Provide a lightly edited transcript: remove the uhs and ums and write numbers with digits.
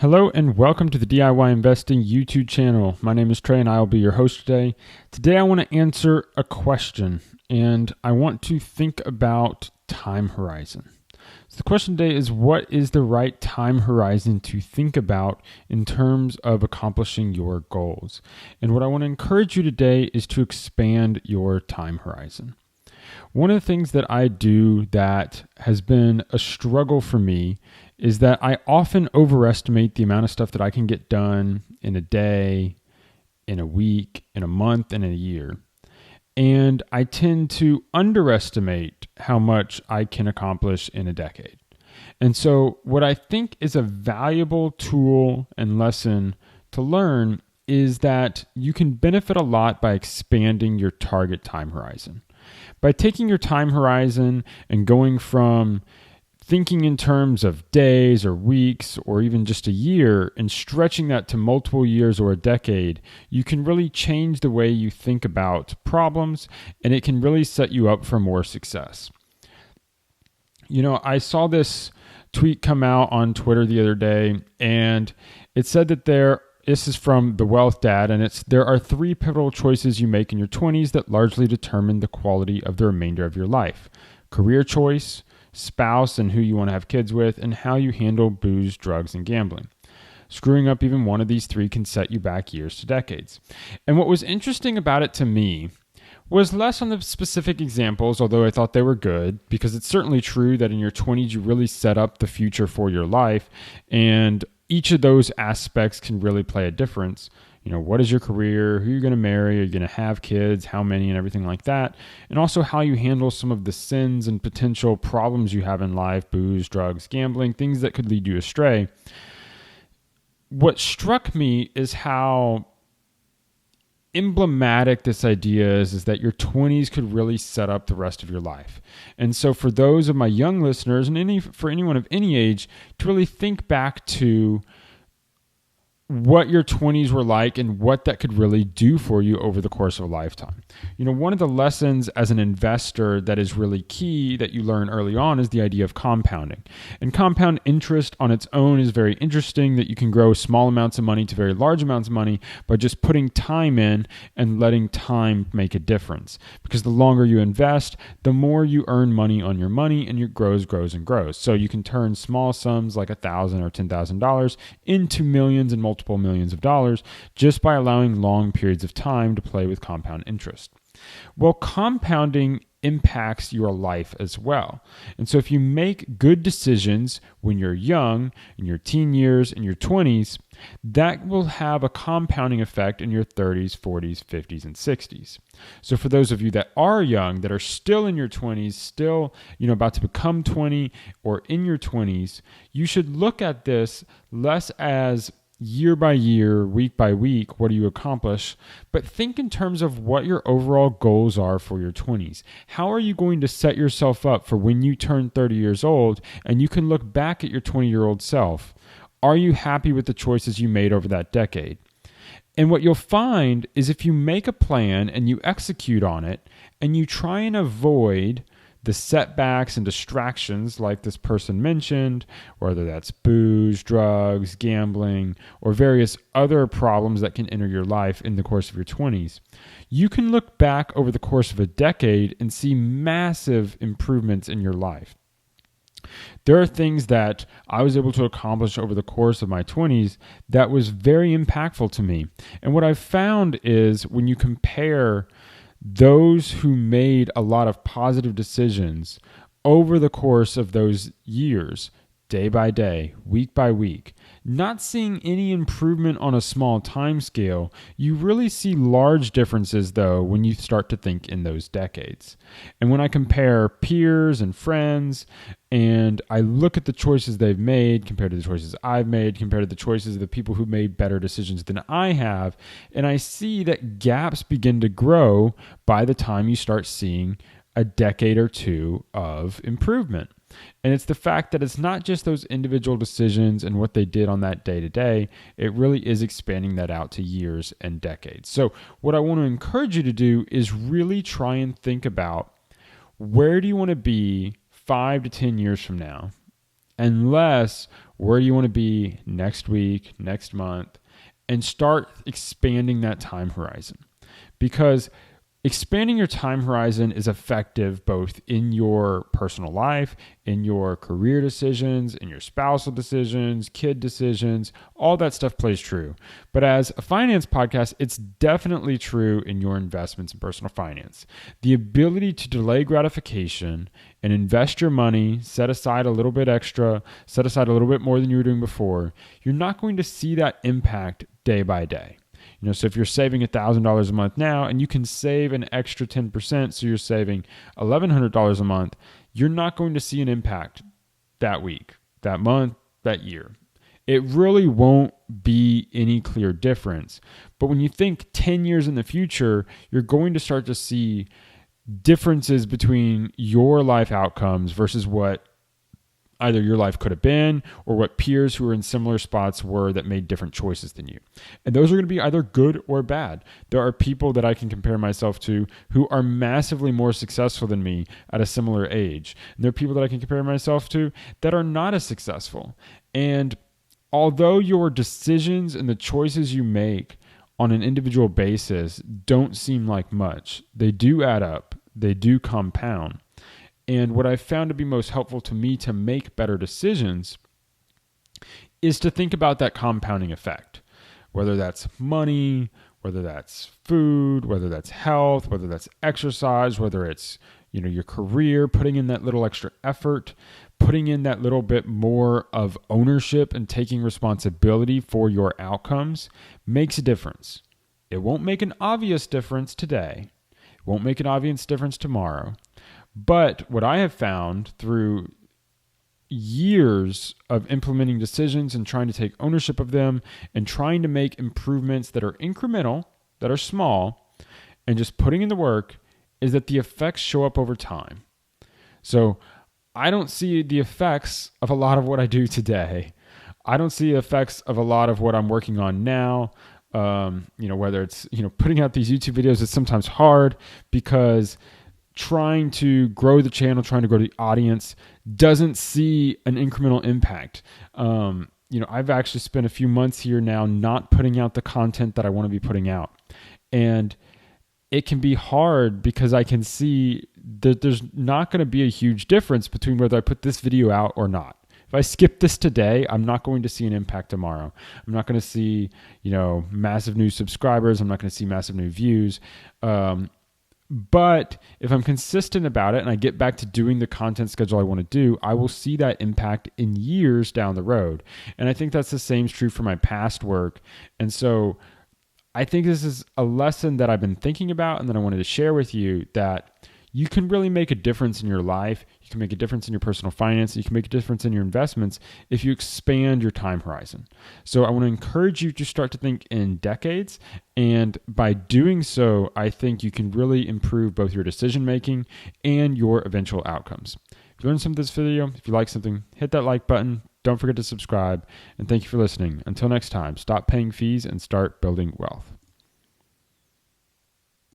Hello and welcome to the DIY Investing YouTube channel. My name is Trey and I will be your host today. Today I want to answer a question and I want to think about time horizon. So the question today is, what is the right time horizon to think about in terms of accomplishing your goals? And what I want to encourage you today is to expand your time horizon. One of the things that I do that has been a struggle for me is that I often overestimate the amount of stuff that I can get done in a day, in a week, in a month, and in a year. And I tend to underestimate how much I can accomplish in a decade. And so what I think is a valuable tool and lesson to learn is that you can benefit a lot by expanding your target time horizon. By taking your time horizon and going from thinking in terms of days or weeks or even just a year and stretching that to multiple years or a decade, you can really change the way you think about problems, and it can really set you up for more success. You know, I saw this tweet come out on Twitter the other day, and it said that this is from The Wealth Dad, and there are 3 pivotal choices you make in your 20s that largely determine the quality of the remainder of your life. Career choice, spouse and who you want to have kids with, and how you handle booze, drugs, and gambling. Screwing up even one of these 3 can set you back years to decades. And what was interesting about it to me was less on the specific examples, although I thought they were good, because it's certainly true that in your 20s you really set up the future for your life, and each of those aspects can really play a difference. You know, what is your career? Who you're going to marry? Are you going to have kids? How many? And everything like that. And also how you handle some of the sins and potential problems you have in life, booze, drugs, gambling, things that could lead you astray. What struck me is how emblematic this idea is that your 20s could really set up the rest of your life. And so for those of my young listeners and for anyone of any age to really think back to what your 20s were like and what that could really do for you over the course of a lifetime. You know, one of the lessons as an investor that is really key that you learn early on is the idea of compounding. And compound interest on its own is very interesting, that you can grow small amounts of money to very large amounts of money by just putting time in and letting time make a difference. Because the longer you invest, the more you earn money on your money, and it grows. So you can turn small sums like $1,000 or $10,000 into millions and multiple millions of dollars just by allowing long periods of time to play with compound interest. Well, compounding impacts your life as well. And so if you make good decisions when you're young, in your teen years, in your 20s, that will have a compounding effect in your 30s, 40s, 50s, and 60s. So for those of you that are young, that are still in your 20s, still, about to become 20 or in your 20s, you should look at this less as year by year, week by week, what do you accomplish? But think in terms of what your overall goals are for your 20s. How are you going to set yourself up for when you turn 30 years old and you can look back at your 20-year-old self? Are you happy with the choices you made over that decade? And what you'll find is if you make a plan and you execute on it and you try and avoid the setbacks and distractions like this person mentioned, whether that's booze, drugs, gambling, or various other problems that can enter your life in the course of your 20s, you can look back over the course of a decade and see massive improvements in your life. There are things that I was able to accomplish over the course of my 20s that was very impactful to me. And what I've found is when you compare those who made a lot of positive decisions over the course of those years, day by day, week by week, not seeing any improvement on a small time scale, you really see large differences though when you start to think in those decades. And when I compare peers and friends and I look at the choices they've made compared to the choices I've made, compared to the choices of the people who made better decisions than I have, and I see that gaps begin to grow by the time you start seeing a decade or two of improvement. And it's the fact that it's not just those individual decisions and what they did on that day to day. It really is expanding that out to years and decades. So what I want to encourage you to do is really try and think about, where do you want to be 5 to 10 years from now? And less, Where do you want to be next week, next month? And start expanding that time horizon. Because expanding your time horizon is effective both in your personal life, in your career decisions, in your spousal decisions, kid decisions. All that stuff plays true. But as a finance podcast, it's definitely true in your investments in personal finance. The ability to delay gratification and invest your money, set aside a little bit extra, set aside a little bit more than you were doing before, you're not going to see that impact day by day. So if you're saving $1,000 a month now and you can save an extra 10%, so you're saving $1,100 a month, you're not going to see an impact that week, that month, that year. It really won't be any clear difference. But when you think 10 years in the future, you're going to start to see differences between your life outcomes versus what either your life could have been or what peers who are in similar spots were that made different choices than you. And those are going to be either good or bad. There are people that I can compare myself to who are massively more successful than me at a similar age. And there are people that I can compare myself to that are not as successful. And although your decisions and the choices you make on an individual basis don't seem like much, they do add up. They do compound. And what I've found to be most helpful to me to make better decisions is to think about that compounding effect, whether that's money, whether that's food, whether that's health, whether that's exercise, whether it's your career, putting in that little extra effort, putting in that little bit more of ownership and taking responsibility for your outcomes makes a difference. It won't make an obvious difference today. It won't make an obvious difference tomorrow. But what I have found through years of implementing decisions and trying to take ownership of them and trying to make improvements that are incremental, that are small, and just putting in the work is that the effects show up over time. So I don't see the effects of a lot of what I do today. I don't see the effects of a lot of what I'm working on now. Whether it's, putting out these YouTube videos is sometimes hard because trying to grow the channel, trying to grow the audience doesn't see an incremental impact. I've actually spent a few months here now not putting out the content that I want to be putting out. And it can be hard because I can see that there's not going to be a huge difference between whether I put this video out or not. If I skip this today, I'm not going to see an impact tomorrow. I'm not going to see, massive new subscribers. I'm not going to see massive new views. But if I'm consistent about it and I get back to doing the content schedule I want to do, I will see that impact in years down the road. And I think that's the same is true for my past work. And so I think this is a lesson that I've been thinking about and that I wanted to share with you, that you can really make a difference in your life. You can make a difference in your personal finance. You can make a difference in your investments if you expand your time horizon. So I want to encourage you to start to think in decades. And by doing so, I think you can really improve both your decision making and your eventual outcomes. If you learned something from this video, if you like something, hit that like button. Don't forget to subscribe. And thank you for listening. Until next time, stop paying fees and start building wealth.